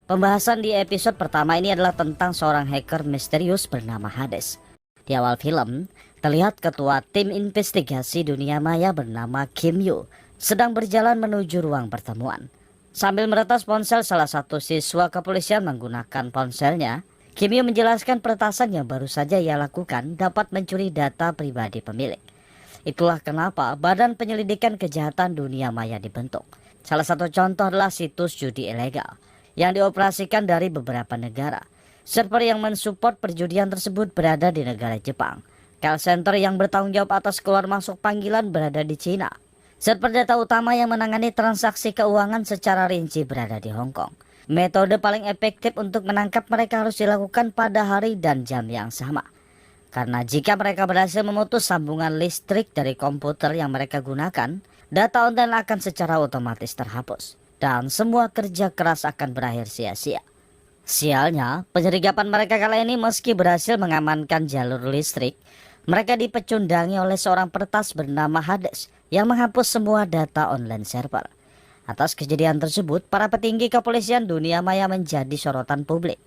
Pembahasan di episode pertama ini adalah tentang seorang hacker misterius bernama Hades. Di awal film, terlihat ketua tim investigasi dunia maya bernama Kim Yu sedang berjalan menuju ruang pertemuan. Sambil meretas ponsel salah satu siswa kepolisian menggunakan ponselnya, Kim Yu menjelaskan peretasan yang baru saja ia lakukan dapat mencuri data pribadi pemilik. Itulah kenapa Badan Penyelidikan Kejahatan Dunia Maya dibentuk. Salah satu contoh adalah situs judi ilegal yang dioperasikan dari beberapa negara. Server yang mensupport perjudian tersebut berada di negara Jepang. Call center yang bertanggung jawab atas keluar masuk panggilan berada di Cina. Server data utama yang menangani transaksi keuangan secara rinci berada di Hong Kong. Metode paling efektif untuk menangkap mereka harus dilakukan pada hari dan jam yang sama. Karena jika mereka berhasil memutus sambungan listrik dari komputer yang mereka gunakan, data online akan secara otomatis terhapus. Dan semua kerja keras akan berakhir sia-sia. Sialnya, penyergapan mereka kali ini meski berhasil mengamankan jalur listrik, mereka dipecundangi oleh seorang peretas bernama Hades yang menghapus semua data online server. Atas kejadian tersebut, para petinggi kepolisian dunia maya menjadi sorotan publik.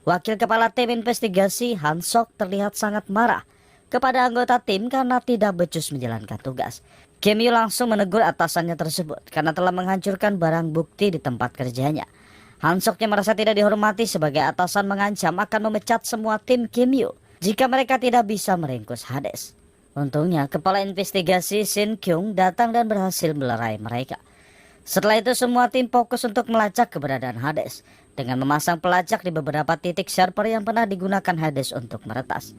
Wakil Kepala Tim Investigasi Han Sok terlihat sangat marah kepada anggota tim karena tidak becus menjalankan tugas. Kim Yu langsung menegur atasannya tersebut karena telah menghancurkan barang bukti di tempat kerjanya. Han Sok yang merasa tidak dihormati sebagai atasan mengancam akan memecat semua tim Kim Yu jika mereka tidak bisa meringkus Hades. Untungnya Kepala Investigasi Shin Kyung datang dan berhasil melerai mereka. Setelah itu semua tim fokus untuk melacak keberadaan Hades dengan memasang pelacak di beberapa titik server yang pernah digunakan Hades untuk meretas.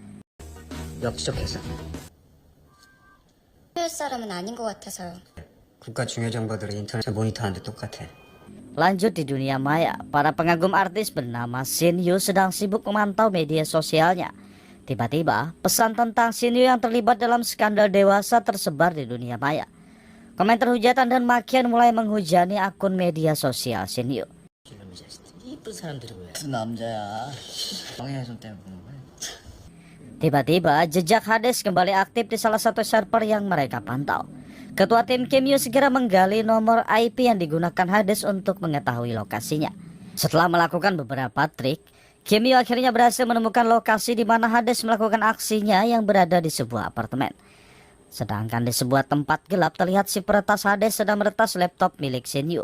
역적해서 사람은 아닌 것 같아서요. 국가 중요 정보들을 인터넷에 모니터하는데 똑같아. Lanjut di dunia maya, para pengagum artis bernama Shin Yu sedang sibuk memantau media sosialnya. Tiba-tiba, pesan tentang Shin Yu yang terlibat dalam skandal dewasa tersebar di dunia maya. Komentar hujatan dan makian mulai menghujani akun media sosial Shin Yu. 이쁜 사람들이 왜? 무슨 남자야? 방해훼손 때문에 보는 거야? Tiba-tiba, jejak Hades kembali aktif di salah satu server yang mereka pantau. Ketua tim Kim Yu segera menggali nomor IP yang digunakan Hades untuk mengetahui lokasinya. Setelah melakukan beberapa trik, Kim Yu akhirnya berhasil menemukan lokasi di mana Hades melakukan aksinya yang berada di sebuah apartemen. Sedangkan di sebuah tempat gelap terlihat si peretas Hades sedang meretas laptop milik Shin Yu.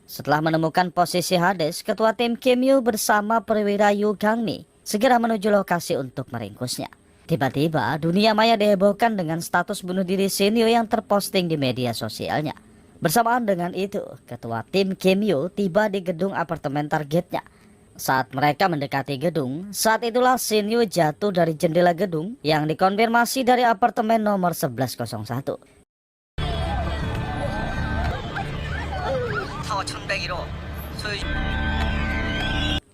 Setelah menemukan posisi Hades, ketua tim Kim Yu bersama perwira Yu Gangmi segera menuju lokasi untuk meringkusnya. Tiba-tiba dunia maya dihebohkan dengan status bunuh diri Shin Yu yang terposting di media sosialnya. Bersamaan dengan itu, ketua tim Kim Yu tiba di gedung apartemen targetnya. Saat mereka mendekati gedung, saat itulah Shin Yu jatuh dari jendela gedung yang dikonfirmasi dari apartemen nomor 1101.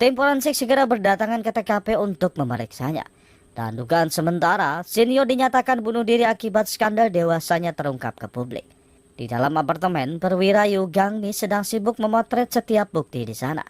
Tim forensik segera berdatangan ke TKP untuk memeriksanya. Dan dugaan sementara, Shin Yu dinyatakan bunuh diri akibat skandal dewasanya terungkap ke publik. Di dalam apartemen, perwira Yu Gangmi sedang sibuk memotret setiap bukti di sana.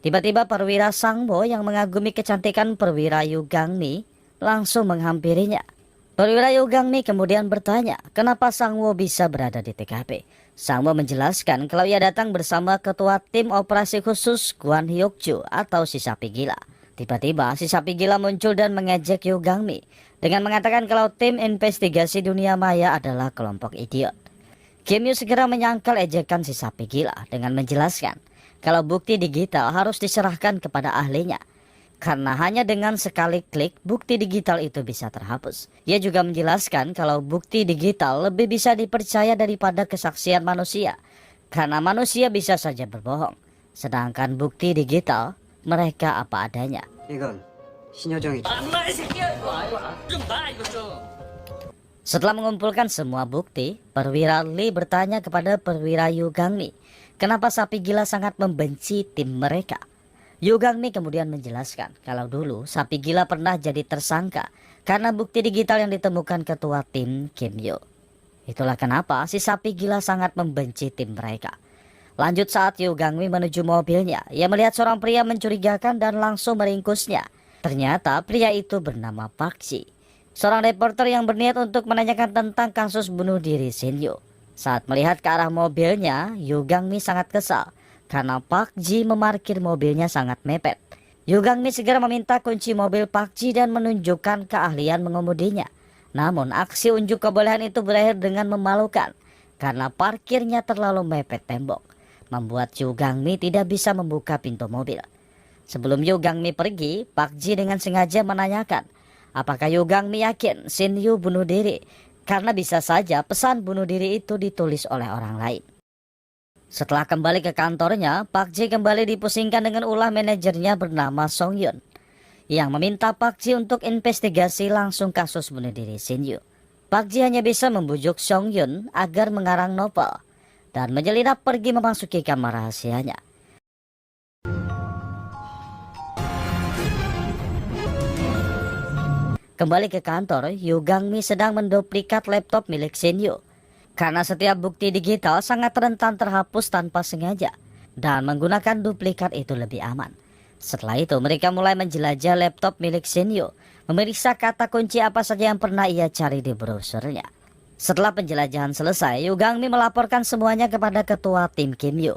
Tiba-tiba perwira Sangbo yang mengagumi kecantikan perwira Yu Gangmi langsung menghampirinya. Perwira Yu Gangmi kemudian bertanya kenapa Sangwo bisa berada di TKP. Sangwo menjelaskan kalau ia datang bersama ketua tim operasi khusus Guan Hyokju atau si sapi gila. Tiba-tiba si sapi gila muncul dan mengejek Yu Gangmi dengan mengatakan kalau tim investigasi dunia maya adalah kelompok idiot. Kim Yu segera menyangkal ejekan si sapi gila dengan menjelaskan kalau bukti digital harus diserahkan kepada ahlinya. Karena hanya dengan sekali klik bukti digital itu bisa terhapus. Ia juga menjelaskan kalau bukti digital lebih bisa dipercaya daripada kesaksian manusia. Karena manusia bisa saja berbohong. Sedangkan bukti digital mereka apa adanya. 이건 신여정이 Setelah mengumpulkan semua bukti, perwira Lee bertanya kepada perwira Yu Gangmi, kenapa sapi gila sangat membenci tim mereka. Yu Gangmi kemudian menjelaskan kalau dulu sapi gila pernah jadi tersangka karena bukti digital yang ditemukan ketua tim Kim Yu. Itulah kenapa si sapi gila sangat membenci tim mereka. Lanjut saat Yu Gangmi menuju mobilnya, ia melihat seorang pria mencurigakan dan langsung meringkusnya. Ternyata pria itu bernama Park Ji, seorang reporter yang berniat untuk menanyakan tentang kasus bunuh diri Shin Yu. Saat melihat ke arah mobilnya, Yu Gangmi sangat kesal karena Park Ji memarkir mobilnya sangat mepet. Yoo Gang-mi segera meminta kunci mobil Park Ji dan menunjukkan keahlian mengemudinya. Namun aksi unjuk kebolehan itu berakhir dengan memalukan karena parkirnya terlalu mepet tembok, membuat Yoo Gang-mi tidak bisa membuka pintu mobil. Sebelum Yoo Gang-mi pergi, Park Ji dengan sengaja menanyakan apakah Yoo Gang-mi yakin Shin Yu bunuh diri, karena bisa saja pesan bunuh diri itu ditulis oleh orang lain. Setelah kembali ke kantornya, Park Ji kembali dipusingkan dengan ulah manajernya bernama Song Yun, yang meminta Park Ji untuk investigasi langsung kasus bunuh diri Shin Yu. Park Ji hanya bisa membujuk Song Yun agar mengarang novel dan menyelinap pergi memasuki kamar rahasianya. Kembali ke kantor, Yoo Gang-mi sedang menduplikat laptop milik Shin Yu. Karena setiap bukti digital sangat rentan terhapus tanpa sengaja, dan menggunakan duplikat itu lebih aman. Setelah itu mereka mulai menjelajah laptop milik Shin Yu, memeriksa kata kunci apa saja yang pernah ia cari di browsernya. Setelah penjelajahan selesai, Yoo Gang-mi melaporkan semuanya kepada ketua tim Kim Yu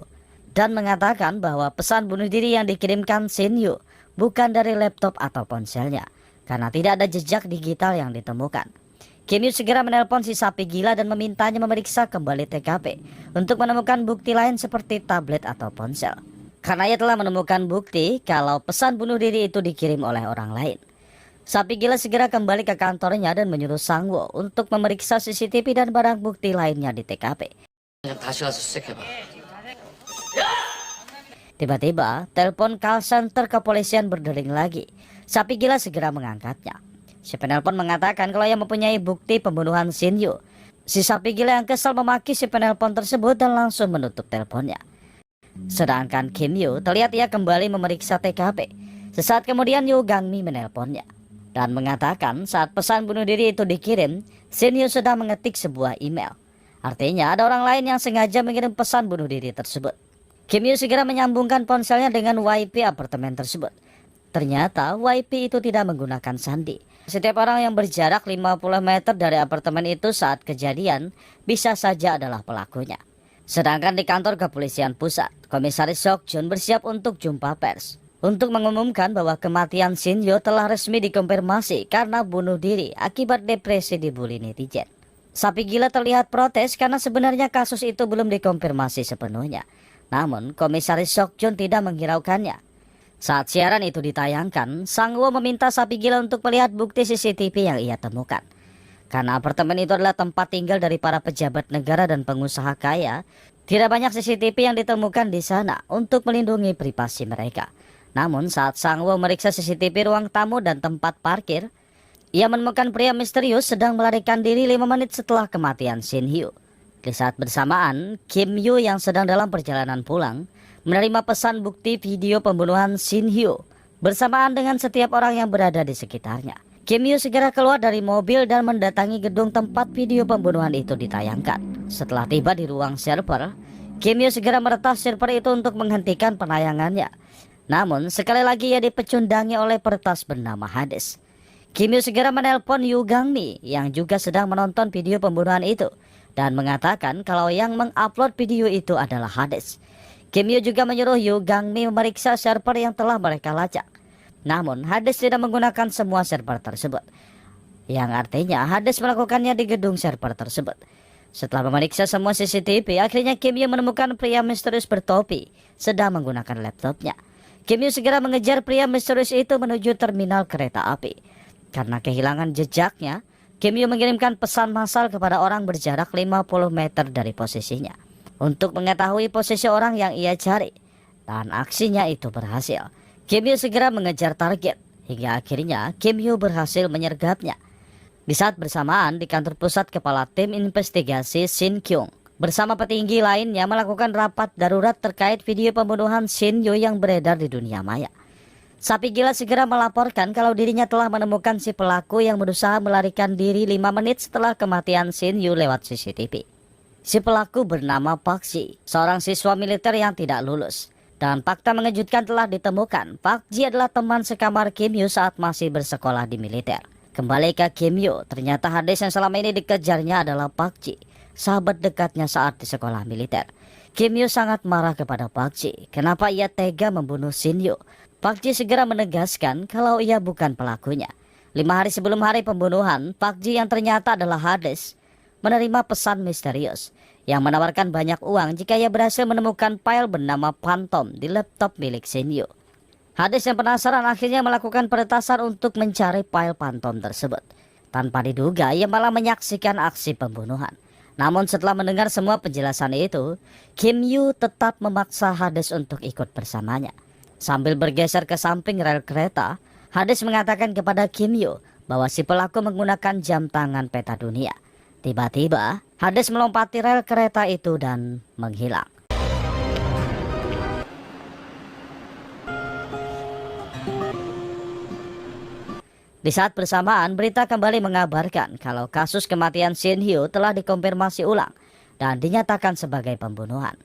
dan mengatakan bahwa pesan bunuh diri yang dikirimkan Shin Yu bukan dari laptop atau ponselnya, karena tidak ada jejak digital yang ditemukan. Kim Yu segera menelpon si sapi gila dan memintanya memeriksa kembali TKP untuk menemukan bukti lain seperti tablet atau ponsel. Karena ia telah menemukan bukti kalau pesan bunuh diri itu dikirim oleh orang lain. Sapi gila segera kembali ke kantornya dan menyuruh Sang-woo untuk memeriksa CCTV dan barang bukti lainnya di TKP. 다시 와서 수색해봐. Tiba-tiba, telepon call center kepolisian berdering lagi. Sapi gila segera mengangkatnya. Si penelpon mengatakan kalau ia mempunyai bukti pembunuhan Shin Yu. Si sapi gila yang kesal memaki si penelpon tersebut dan langsung menutup teleponnya. Sedangkan Kim Yu terlihat ia kembali memeriksa TKP. Sesaat kemudian Yoo Gang-mi menelponnya dan mengatakan saat pesan bunuh diri itu dikirim, Shin Yu sedang mengetik sebuah email. Artinya ada orang lain yang sengaja mengirim pesan bunuh diri tersebut. Kim Yu segera menyambungkan ponselnya dengan WiFi apartemen tersebut. Ternyata WiFi itu tidak menggunakan sandi. Setiap orang yang berjarak 50 meter dari apartemen itu saat kejadian bisa saja adalah pelakunya. Sedangkan di kantor kepolisian pusat, Komisaris Sok Jun bersiap untuk jumpa pers untuk mengumumkan bahwa kematian Shin Yu telah resmi dikonfirmasi karena bunuh diri akibat depresi dibully netizen. Sapi gila terlihat protes karena sebenarnya kasus itu belum dikonfirmasi sepenuhnya. Namun Komisaris Sok Jun tidak menghiraukannya. Saat siaran itu ditayangkan, Sang-woo meminta sapi gila untuk melihat bukti CCTV yang ia temukan. Karena apartemen itu adalah tempat tinggal dari para pejabat negara dan pengusaha kaya, tidak banyak CCTV yang ditemukan di sana untuk melindungi privasi mereka. Namun saat Sang-woo meriksa CCTV ruang tamu dan tempat parkir, ia menemukan pria misterius sedang melarikan diri 5 menit setelah kematian Shin Yu. Di saat bersamaan, Kim Yu yang sedang dalam perjalanan pulang menerima pesan bukti video pembunuhan Shin Yu bersamaan dengan setiap orang yang berada di sekitarnya. Kim Yu segera keluar dari mobil dan mendatangi gedung tempat video pembunuhan itu ditayangkan. Setelah tiba di ruang server, Kim Yu segera meretas server itu untuk menghentikan penayangannya. Namun sekali lagi ia dipecundangi oleh peretas bernama Hades. Kim Yu segera menelpon Yoo Gang-mi yang juga sedang menonton video pembunuhan itu dan mengatakan kalau yang mengupload video itu adalah Hades. Kim Yu juga menyuruh Yoo Gang-mi memeriksa server yang telah mereka lacak. Namun Hades tidak menggunakan semua server tersebut, yang artinya Hades melakukannya di gedung server tersebut. Setelah memeriksa semua CCTV, akhirnya Kim Yu menemukan pria misterius bertopi sedang menggunakan laptopnya. Kim Yu segera mengejar pria misterius itu menuju terminal kereta api. Karena kehilangan jejaknya, Kim Yu mengirimkan pesan massal kepada orang berjarak 50 meter dari posisinya untuk mengetahui posisi orang yang ia cari, dan aksinya itu berhasil. Kim Yu segera mengejar target hingga akhirnya Kim Yu berhasil menyergapnya. Di saat bersamaan di kantor pusat, kepala tim investigasi Shin Kyung bersama petinggi lainnya melakukan rapat darurat terkait video pembunuhan Shin Yu yang beredar di dunia maya. Sapi gila segera melaporkan kalau dirinya telah menemukan si pelaku yang berusaha melarikan diri 5 menit setelah kematian Shin Yu lewat CCTV. Si pelaku bernama Park Ji, seorang siswa militer yang tidak lulus. Dan fakta mengejutkan telah ditemukan, Park Ji adalah teman sekamar Kim Yu saat masih bersekolah di militer. Kembali ke Kim Yu, ternyata Hades yang selama ini dikejarnya adalah Park Ji, sahabat dekatnya saat di sekolah militer. Kim Yoo sangat marah kepada Park Ji. Kenapa ia tega membunuh Shin Hyo? Park Ji segera menegaskan kalau ia bukan pelakunya. 5 hari sebelum hari pembunuhan, Park Ji yang ternyata adalah Hades menerima pesan misterius yang menawarkan banyak uang jika ia berhasil menemukan file bernama Phantom di laptop milik Shin Hyo. Hades yang penasaran akhirnya melakukan peretasan untuk mencari file Phantom tersebut. Tanpa diduga, ia malah menyaksikan aksi pembunuhan. Namun setelah mendengar semua penjelasan itu, Kim Yoo tetap memaksa Hades untuk ikut bersamanya. Sambil bergeser ke samping rel kereta, Hades mengatakan kepada Kim Yoo bahwa si pelaku menggunakan jam tangan peta dunia. Tiba-tiba, Hades melompati rel kereta itu dan menghilang. Di saat bersamaan, berita kembali mengabarkan kalau kasus kematian Shin Hyo telah dikonfirmasi ulang dan dinyatakan sebagai pembunuhan.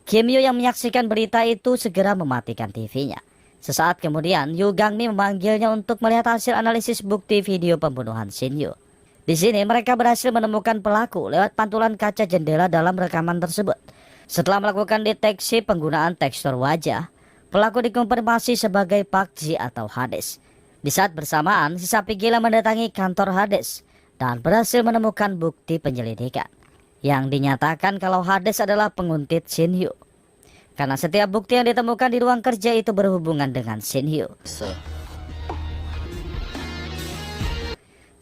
Kim Yoo yang menyaksikan berita itu segera mematikan TV-nya. Sesaat kemudian, Yoo Gang-mi memanggilnya untuk melihat hasil analisis bukti video pembunuhan Shin Hyo. Di sini mereka berhasil menemukan pelaku lewat pantulan kaca jendela dalam rekaman tersebut. Setelah melakukan deteksi penggunaan tekstur wajah, pelaku dikonfirmasi sebagai Park Ji atau Hades. Di saat bersamaan, si sapi gila mendatangi kantor Hades dan berhasil menemukan bukti penyelidikan yang dinyatakan kalau Hades adalah penguntit Shin Hyo. Karena setiap bukti yang ditemukan di ruang kerja itu berhubungan dengan Shin Hyo.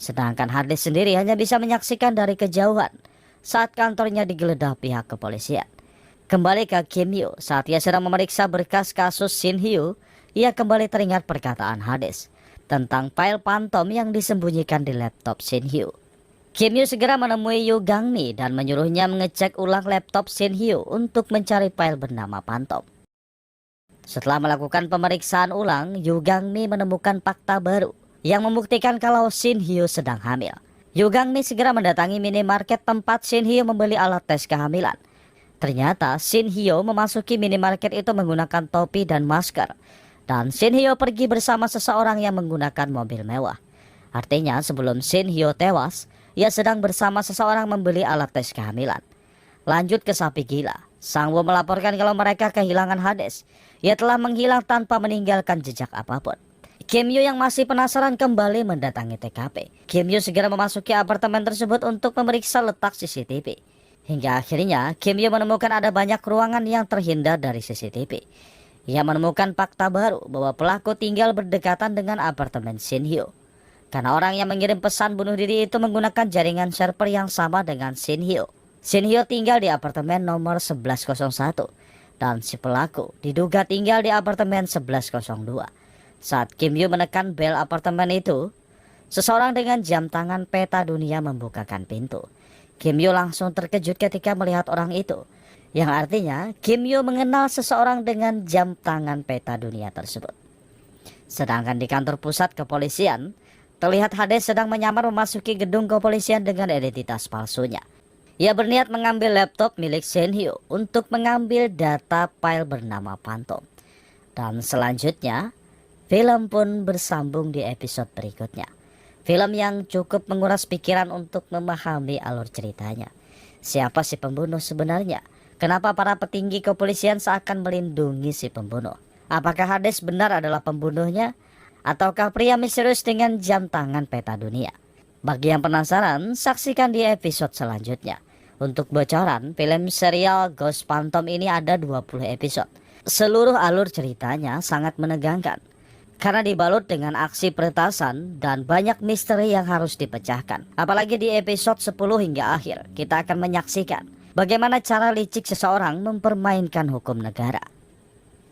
Sedangkan Hades sendiri hanya bisa menyaksikan dari kejauhan saat kantornya digeledah pihak kepolisian. Kembali ke Kim Yoo, saat ia sedang memeriksa berkas kasus Shin Hyo, ia kembali teringat perkataan Hades tentang file Phantom yang disembunyikan di laptop Shin Hyo. Kim Yoo segera menemui Yoo Gang-mi dan menyuruhnya mengecek ulang laptop Shin Hyo untuk mencari file bernama Phantom. Setelah melakukan pemeriksaan ulang, Yoo Gang-mi menemukan fakta baru yang membuktikan kalau Shin Hyo sedang hamil. Yoo Gang-mi segera mendatangi minimarket tempat Shin Hyo membeli alat tes kehamilan. Ternyata Shin Hyo memasuki minimarket itu menggunakan topi dan masker. Dan Shin Hyo pergi bersama seseorang yang menggunakan mobil mewah. Artinya sebelum Shin Hyo tewas, ia sedang bersama seseorang membeli alat tes kehamilan. Lanjut ke sapi gila. Sang-woo melaporkan kalau mereka kehilangan Hades. Ia telah menghilang tanpa meninggalkan jejak apapun. Kim Yoo yang masih penasaran kembali mendatangi TKP. Kim Yoo segera memasuki apartemen tersebut untuk memeriksa letak CCTV. Hingga akhirnya Kim Yoo menemukan ada banyak ruangan yang terhindar dari CCTV. Ia menemukan fakta baru bahwa pelaku tinggal berdekatan dengan apartemen Shin Hyo. Karena orang yang mengirim pesan bunuh diri itu menggunakan jaringan server yang sama dengan Shin Hyo. Shin Hyo tinggal di apartemen nomor 1101 dan si pelaku diduga tinggal di apartemen 1102. Saat Kim Yoo menekan bel apartemen itu, seseorang dengan jam tangan peta dunia membukakan pintu. Kim Yoo langsung terkejut ketika melihat orang itu. Yang artinya Kim Yoo mengenal seseorang dengan jam tangan peta dunia tersebut. Sedangkan di kantor pusat kepolisian, terlihat Hades sedang menyamar memasuki gedung kepolisian dengan identitas palsunya. Ia berniat mengambil laptop milik Shin Hyo untuk mengambil data file bernama Phantom. Dan selanjutnya, film pun bersambung di episode berikutnya. Film yang cukup menguras pikiran untuk memahami alur ceritanya. Siapa si pembunuh sebenarnya? Kenapa para petinggi kepolisian seakan melindungi si pembunuh? Apakah Hades benar adalah pembunuhnya? Ataukah pria misterius dengan jam tangan peta dunia? Bagi yang penasaran, saksikan di episode selanjutnya. Untuk bocoran, film serial Ghost Phantom ini ada 20 episode. Seluruh alur ceritanya sangat menegangkan. Karena dibalut dengan aksi peretasan dan banyak misteri yang harus dipecahkan. Apalagi di episode 10 hingga akhir, kita akan menyaksikan bagaimana cara licik seseorang mempermainkan hukum negara.